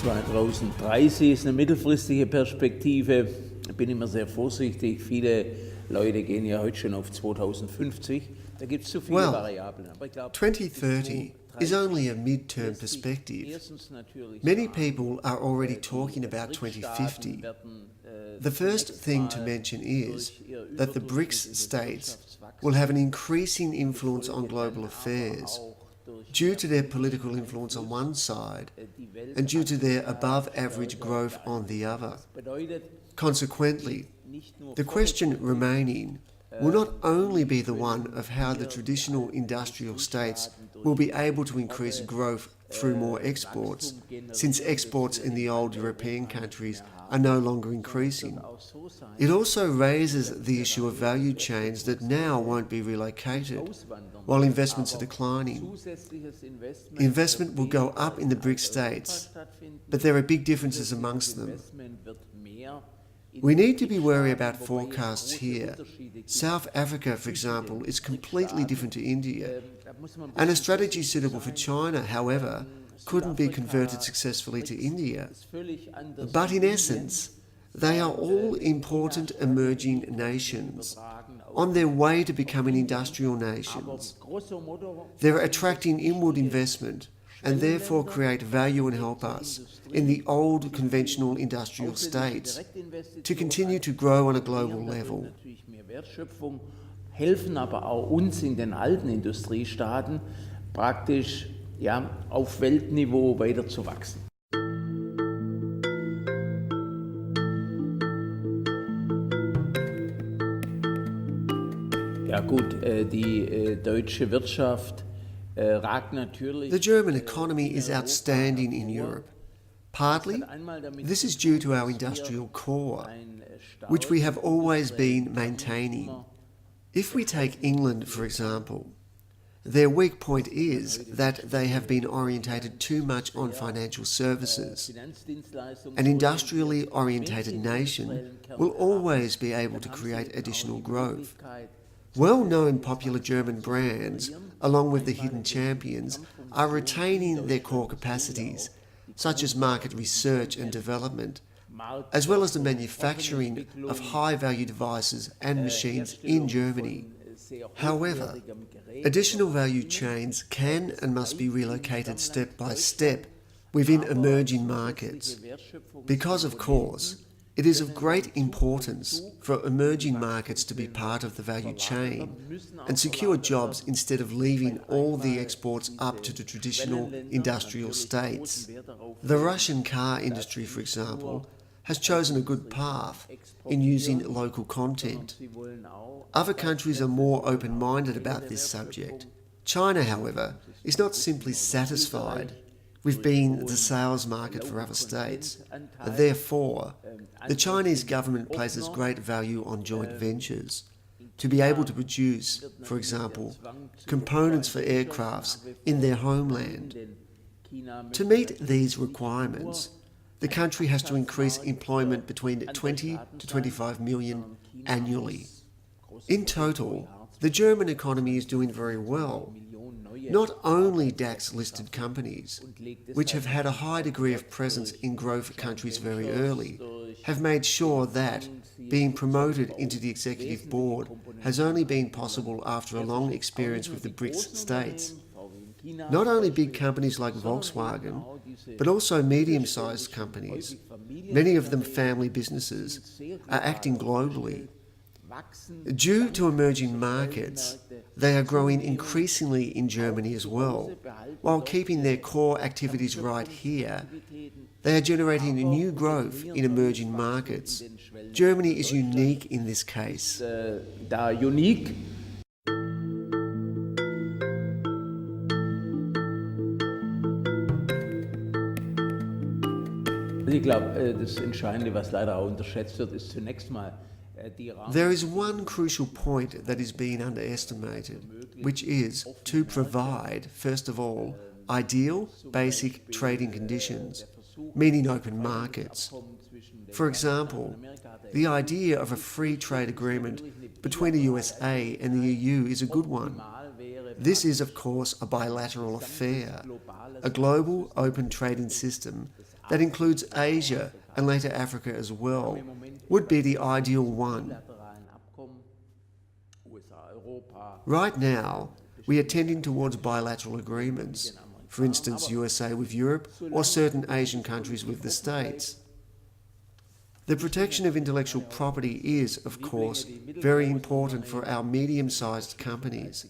2030 ist eine mittelfristige Perspektive. Da bin immer sehr vorsichtig. Viele Leute gehen ja heute schon auf 2050. Da gibt es zu viele Variablen. Aber ich glaube, 2030 is only a mid-term perspective. Many people are already talking about 2050. The first thing to mention is that the BRICS states will have an increasing influence on global affairs due to their political influence on one side and due to their above-average growth on the other. Consequently, the question remaining will not only be the one of how the traditional industrial states will be able to increase growth through more exports, since exports in the old European countries are no longer increasing. It also raises the issue of value chains that now won't be relocated, while investments are declining. Investment will go up in the BRICS states, but there are big differences amongst them. We need to be wary about forecasts here. South Africa, for example, is completely different to India, and a strategy suitable for China, however, couldn't be converted successfully to India. But in essence, they are all important emerging nations on their way to becoming industrial nations. They're attracting inward investment and therefore create value and help us in the old conventional industrial states to continue to grow on a global level. Helfen aber auch uns in den alten Industriestaaten praktisch auf Weltniveau weiter zu wachsen. Ja gut, die deutsche Wirtschaft ragt natürlich. The German economy is outstanding in Europe. Partly, this is due to our industrial core, which we have always been maintaining. If we take England, for example, their weak point is that they have been orientated too much on financial services. An industrially orientated nation will always be able to create additional growth. Well-known popular German brands, along with the hidden champions, are retaining their core capacities, such as market research and development, as well as the manufacturing of high-value devices and machines in Germany. However, additional value chains can and must be relocated step by step within emerging markets, because, of course, it is of great importance for emerging markets to be part of the value chain and secure jobs instead of leaving all the exports up to the traditional industrial states. The Russian car industry, for example, has chosen a good path in using local content. Other countries are more open-minded about this subject. China, however, is not simply satisfied with being the sales market for other states. Therefore, the Chinese government places great value on joint ventures to be able to produce, for example, components for aircrafts in their homeland. To meet these requirements, the country has to increase employment between 20 to 25 million annually. In total, the German economy is doing very well. Not only DAX-listed companies, which have had a high degree of presence in growth countries very early, have made sure that being promoted into the executive board has only been possible after a long experience with the BRICS states. Not only big companies like Volkswagen, but also medium-sized companies, many of them family businesses, are acting globally. Due to emerging markets, they are growing increasingly in Germany as well. While keeping their core activities right here, they are generating new growth in emerging markets. Germany is unique in this case. Unique. Ich glaube, das Entscheidende, was leider auch unterschätzt wird, ist zunächst mal There is one crucial point that is being underestimated, which is to provide, first of all, ideal, basic trading conditions, meaning open markets. For example, the idea of a free trade agreement between the USA and the EU is a good one. This is, of course, a bilateral affair. A global open trading system that includes Asia and later Africa as well, would be the ideal one. Right now, we are tending towards bilateral agreements, for instance USA with Europe or certain Asian countries with the States. The protection of intellectual property is, of course, very important for our medium-sized companies.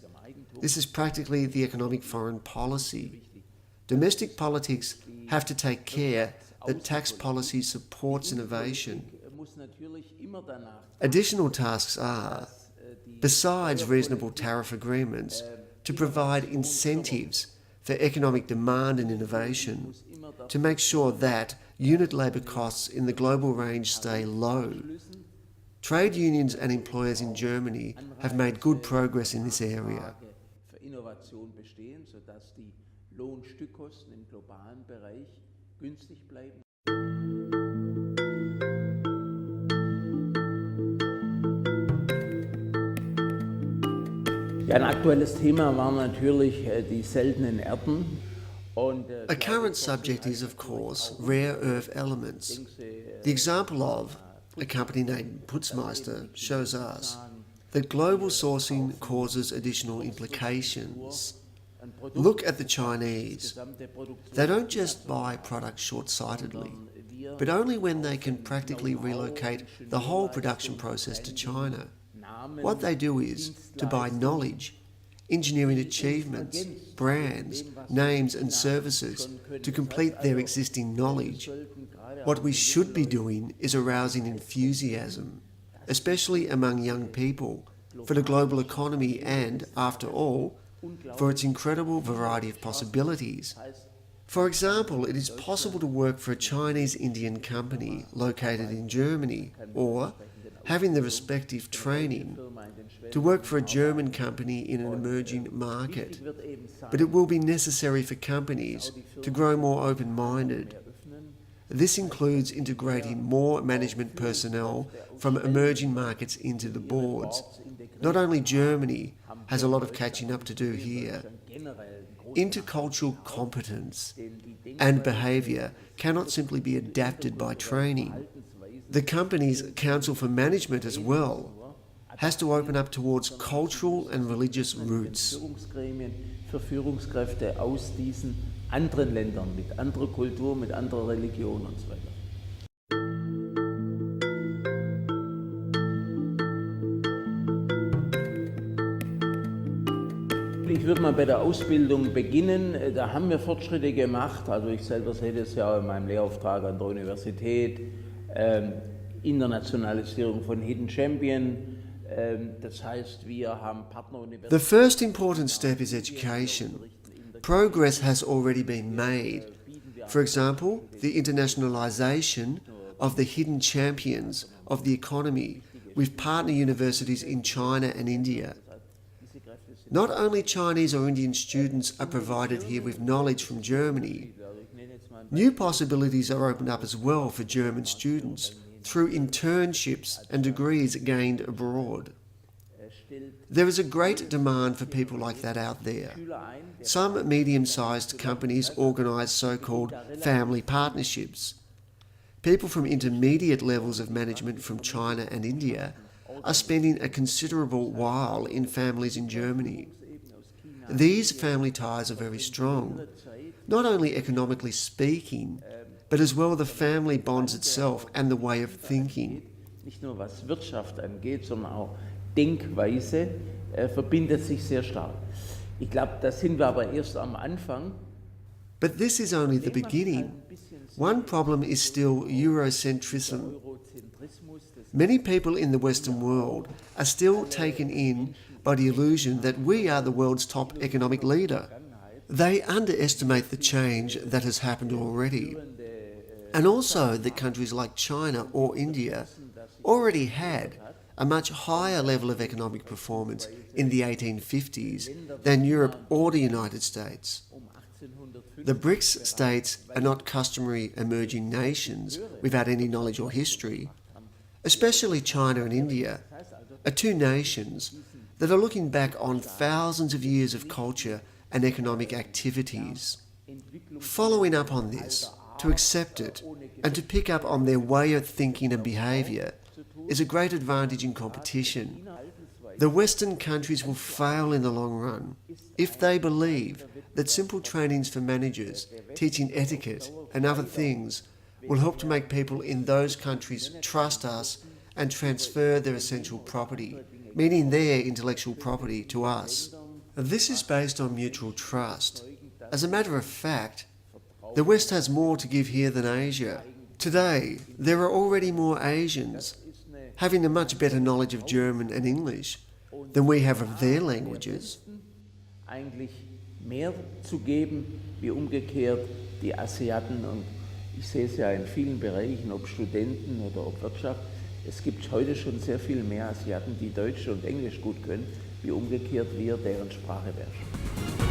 This is practically the economic foreign policy. Domestic politics have to take care that tax policy supports innovation. Additional tasks are, besides reasonable tariff agreements, to provide incentives for economic demand and innovation, to make sure that unit labour costs in the global range stay low. Trade unions and employers in Germany have made good progress in this area. Ja, ein aktuelles Thema waren natürlich die seltenen Erden. A current subject is, of course, rare earth elements. The example of a company named Putzmeister shows us that global sourcing causes additional implications. Look at the Chinese. They don't just buy products short-sightedly, but only when they can practically relocate the whole production process to China. What they do is to buy knowledge, engineering achievements, brands, names and services to complete their existing knowledge. What we should be doing is arousing enthusiasm, especially among young people, for the global economy and, after all, for its incredible variety of possibilities. For example, it is possible to work for a Chinese-Indian company located in Germany, or, having the respective training, to work for a German company in an emerging market. But it will be necessary for companies to grow more open-minded. This includes integrating more management personnel from emerging markets into the boards. Not only Germany has a lot of catching up to do here. Intercultural competence and behaviour cannot simply be adapted by training. The company's Council for Management as well has to open up towards cultural and religious roots. Für Führungskräfte aus diesen anderen Ländern mit anderer Kultur, mit anderer Religion und so weiter. Ich würde mal bei der Ausbildung beginnen. Da haben wir Fortschritte gemacht. Also ich selber sehe das ja in meinem Lehrauftrag an der Universität. Internationalisierung von Hidden Champion. Das heißt, wir haben Partneruniversitäten. The first important step is education. Progress has already been made. For example, the internationalization of the hidden champions of the economy with partner universities in China and India. Not only Chinese or Indian students are provided here with knowledge from Germany, new possibilities are opened up as well for German students through internships and degrees gained abroad. There is a great demand for people like that out there. Some medium-sized companies organise so-called family partnerships. People from intermediate levels of management from China and India are spending a considerable while in families in Germany. These family ties are very strong, not only economically speaking, but as well the family bonds itself and the way of thinking. Nicht nur was Wirtschaft angeht, sondern auch Denkweise verbindet sich sehr stark. Ich glaube, da sind wir aber erst am Anfang. But this is only the beginning. One problem is still Eurocentrism. Many people in the Western world are still taken in by the illusion that we are the world's top economic leader. They underestimate the change that has happened already. And also that countries like China or India already had a much higher level of economic performance in the 1850s than Europe or the United States. The BRICS states are not customary emerging nations without any knowledge or history. Especially China and India are two nations that are looking back on thousands of years of culture and economic activities. Following up on this, to to accept it and to pick up on their way of thinking and behaviour is a great advantage in competition. The Western countries will fail in the long run if they believe that simple trainings for managers, teaching etiquette and other things will help to make people in those countries trust us and transfer their essential property, meaning their intellectual property, to us. This is based on mutual trust. As a matter of fact, the West has more to give here than Asia. Today, there are already more Asians having a much better knowledge of German and English than we have of their languages. Eigentlich mehr zu geben, wie umgekehrt die Asiaten, und ich sehe es ja in vielen Bereichen, ob Studenten oder ob Wirtschaft, es gibt heute schon sehr viel mehr Asiaten, die Deutsch und Englisch gut können, wie umgekehrt wir deren Sprache beherrschen.